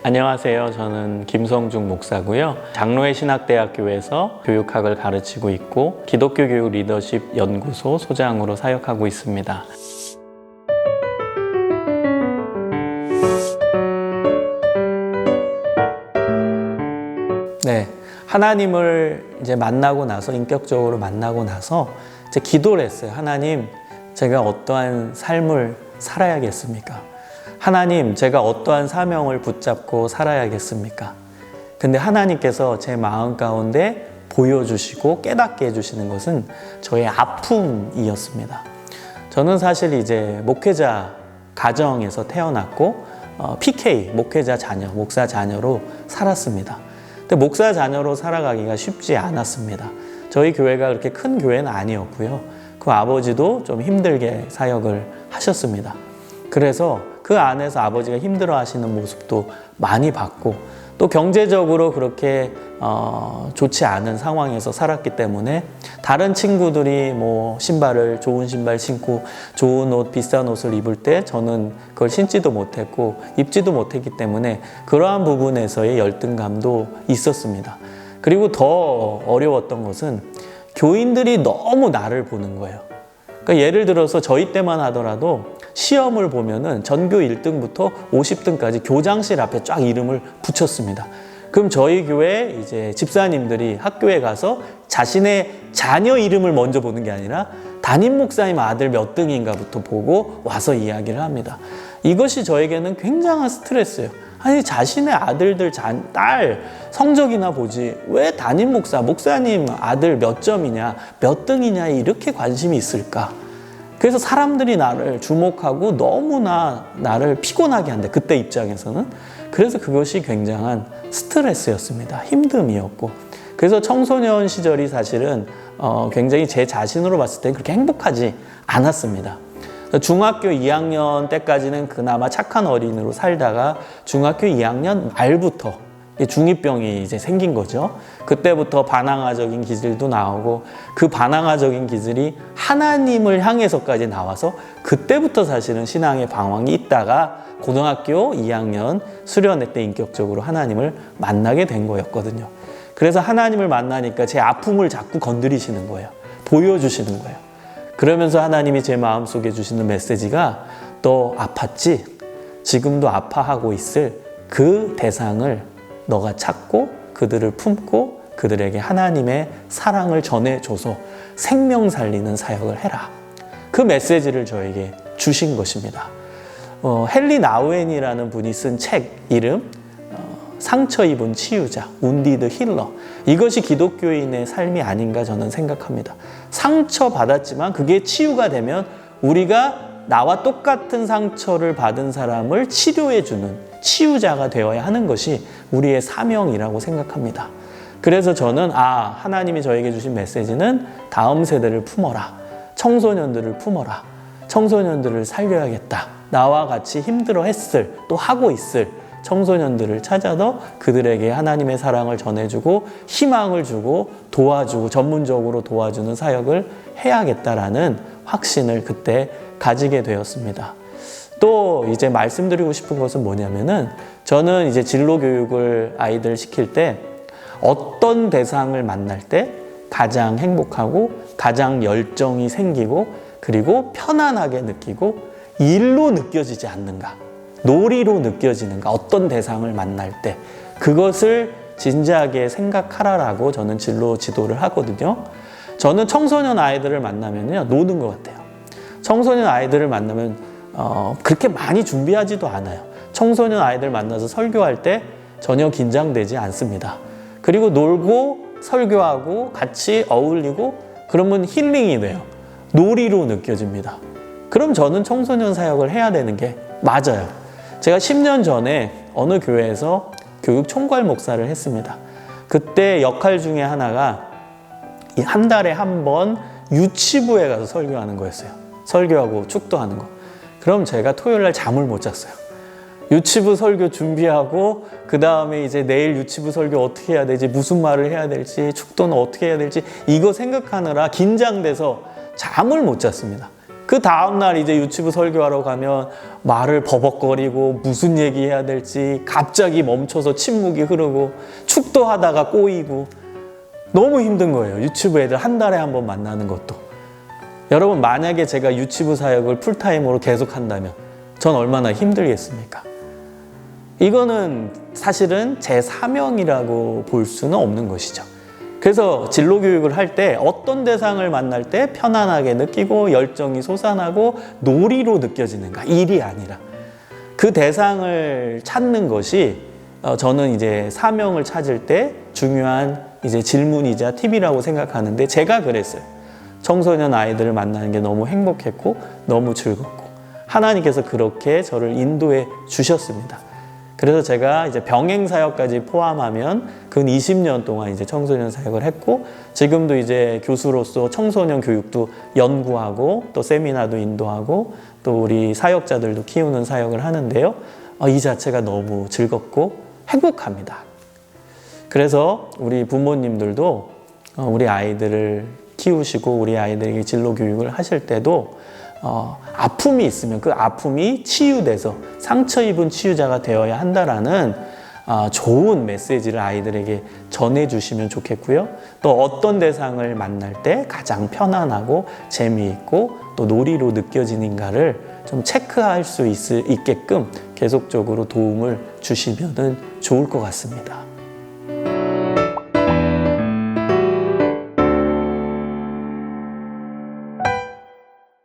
안녕하세요. 저는 김성중 목사고요. 장로회 신학대학교에서 교육학을 가르치고 있고 기독교 교육 리더십 연구소 소장으로 사역하고 있습니다. 네, 하나님을 이제 만나고 나서 인격적으로 만나고 나서 이제 기도를 했어요. 하나님, 제가 어떠한 삶을 살아야겠습니까? 하나님, 제가 어떠한 사명을 붙잡고 살아야겠습니까? 근데 하나님께서 제 마음 가운데 보여주시고 깨닫게 해주시는 것은 저의 아픔이었습니다. 저는 사실 이제 목회자 가정에서 태어났고 PK, 목회자 자녀, 목사 자녀로 살았습니다. 근데 목사 자녀로 살아가기가 쉽지 않았습니다. 저희 교회가 그렇게 큰 교회는 아니었고요. 그 아버지도 좀 힘들게 사역을 하셨습니다. 그래서 그 안에서 아버지가 힘들어 하시는 모습도 많이 봤고 또 경제적으로 그렇게 좋지 않은 상황에서 살았기 때문에 다른 친구들이 뭐 좋은 신발 신고 좋은 옷, 비싼 옷을 입을 때 저는 그걸 신지도 못했고 입지도 못했기 때문에 그러한 부분에서의 열등감도 있었습니다. 그리고 더 어려웠던 것은 교인들이 너무 나를 보는 거예요. 그러니까 예를 들어서 저희 때만 하더라도 시험을 보면은 전교 1등부터 50등까지 교장실 앞에 쫙 이름을 붙였습니다. 그럼 저희 교회 이제 집사님들이 학교에 가서 자신의 자녀 이름을 먼저 보는 게 아니라 담임 목사님 아들 몇 등인가부터 보고 와서 이야기를 합니다. 이것이 저에게는 굉장한 스트레스예요. 아니, 자신의 아들들, 딸 성적이나 보지 왜 담임 목사님 아들 몇 점이냐, 몇 등이냐 이렇게 관심이 있을까? 그래서 사람들이 나를 주목하고 너무나 나를 피곤하게 한대, 그때 입장에서는. 그래서 그것이 굉장한 스트레스였습니다. 힘듦이었고. 그래서 청소년 시절이 사실은 굉장히 제 자신으로 봤을 때 그렇게 행복하지 않았습니다. 중학교 2학년 때까지는 그나마 착한 어린이로 살다가 중학교 2학년 말부터 중2병이 이제 생긴 거죠. 그때부터 반항아적인 기질도 나오고 그 반항아적인 기질이 하나님을 향해서까지 나와서 그때부터 사실은 신앙의 방황이 있다가 고등학교 2학년 수련회 때 인격적으로 하나님을 만나게 된 거였거든요. 그래서 하나님을 만나니까 제 아픔을 자꾸 건드리시는 거예요. 보여주시는 거예요. 그러면서 하나님이 제 마음속에 주시는 메시지가 너 아팠지? 지금도 아파하고 있을 그 대상을 너가 찾고 그들을 품고 그들에게 하나님의 사랑을 전해줘서 생명 살리는 사역을 해라. 그 메시지를 저에게 주신 것입니다. 헨리 나우엔이라는 분이 쓴 책 이름 상처 입은 치유자, 운디드 힐러. 이것이 기독교인의 삶이 아닌가 저는 생각합니다. 상처 받았지만 그게 치유가 되면 우리가 나와 똑같은 상처를 받은 사람을 치료해주는 치유자가 되어야 하는 것이 우리의 사명이라고 생각합니다. 그래서 저는 하나님이 저에게 주신 메시지는 다음 세대를 품어라. 청소년들을 품어라. 청소년들을 살려야겠다. 나와 같이 힘들어했을 또 하고 있을 청소년들을 찾아서 그들에게 하나님의 사랑을 전해주고 희망을 주고 도와주고 전문적으로 도와주는 사역을 해야겠다라는 확신을 그때 가지게 되었습니다. 또 이제 말씀드리고 싶은 것은 뭐냐면은 저는 이제 진로 교육을 아이들 시킬 때 어떤 대상을 만날 때 가장 행복하고 가장 열정이 생기고 그리고 편안하게 느끼고 일로 느껴지지 않는가, 놀이로 느껴지는가, 어떤 대상을 만날 때 그것을 진지하게 생각하라라고 저는 진로 지도를 하거든요. 저는 청소년 아이들을 만나면요 노는 것 같아요. 청소년 아이들을 만나면 그렇게 많이 준비하지도 않아요. 청소년 아이들 만나서 설교할 때 전혀 긴장되지 않습니다. 그리고 놀고 설교하고 같이 어울리고 그러면 힐링이 돼요. 놀이로 느껴집니다. 그럼 저는 청소년 사역을 해야 되는 게 맞아요. 제가 10년 전에 어느 교회에서 교육 총괄 목사를 했습니다. 그때 역할 중에 하나가 한 달에 한 번 유치부에 가서 설교하는 거였어요. 설교하고 축도하는 거. 그럼 제가 토요일 날 잠을 못 잤어요. 유치부 설교 준비하고 그 다음에 이제 내일 유치부 설교 어떻게 해야 되지, 무슨 말을 해야 될지, 축도는 어떻게 해야 될지 이거 생각하느라 긴장돼서 잠을 못 잤습니다. 그 다음날 이제 유치부 설교하러 가면 말을 버벅거리고 무슨 얘기해야 될지 갑자기 멈춰서 침묵이 흐르고 축도하다가 꼬이고 너무 힘든 거예요. 유치부 애들 한 달에 한 번 만나는 것도. 여러분, 만약에 제가 유치부 사역을 풀타임으로 계속 한다면 전 얼마나 힘들겠습니까? 이거는 사실은 제 사명이라고 볼 수는 없는 것이죠. 그래서 진로 교육을 할 때 어떤 대상을 만날 때 편안하게 느끼고 열정이 솟아나고 놀이로 느껴지는가? 일이 아니라. 그 대상을 찾는 것이 저는 이제 사명을 찾을 때 중요한 이제 질문이자 팁이라고 생각하는데, 제가 그랬어요. 청소년 아이들을 만나는 게 너무 행복했고 너무 즐겁고 하나님께서 그렇게 저를 인도해 주셨습니다. 그래서 제가 이제 병행 사역까지 포함하면 근 20년 동안 이제 청소년 사역을 했고, 지금도 이제 교수로서 청소년 교육도 연구하고 또 세미나도 인도하고 또 우리 사역자들도 키우는 사역을 하는데요. 이 자체가 너무 즐겁고 행복합니다. 그래서 우리 부모님들도 우리 아이들을 키우시고 우리 아이들에게 진로 교육을 하실 때도 아픔이 있으면 그 아픔이 치유돼서 상처 입은 치유자가 되어야 한다라는 좋은 메시지를 아이들에게 전해주시면 좋겠고요. 또 어떤 대상을 만날 때 가장 편안하고 재미있고 또 놀이로 느껴지는가를 좀 체크할 수 있게끔 계속적으로 도움을 주시면 좋을 것 같습니다.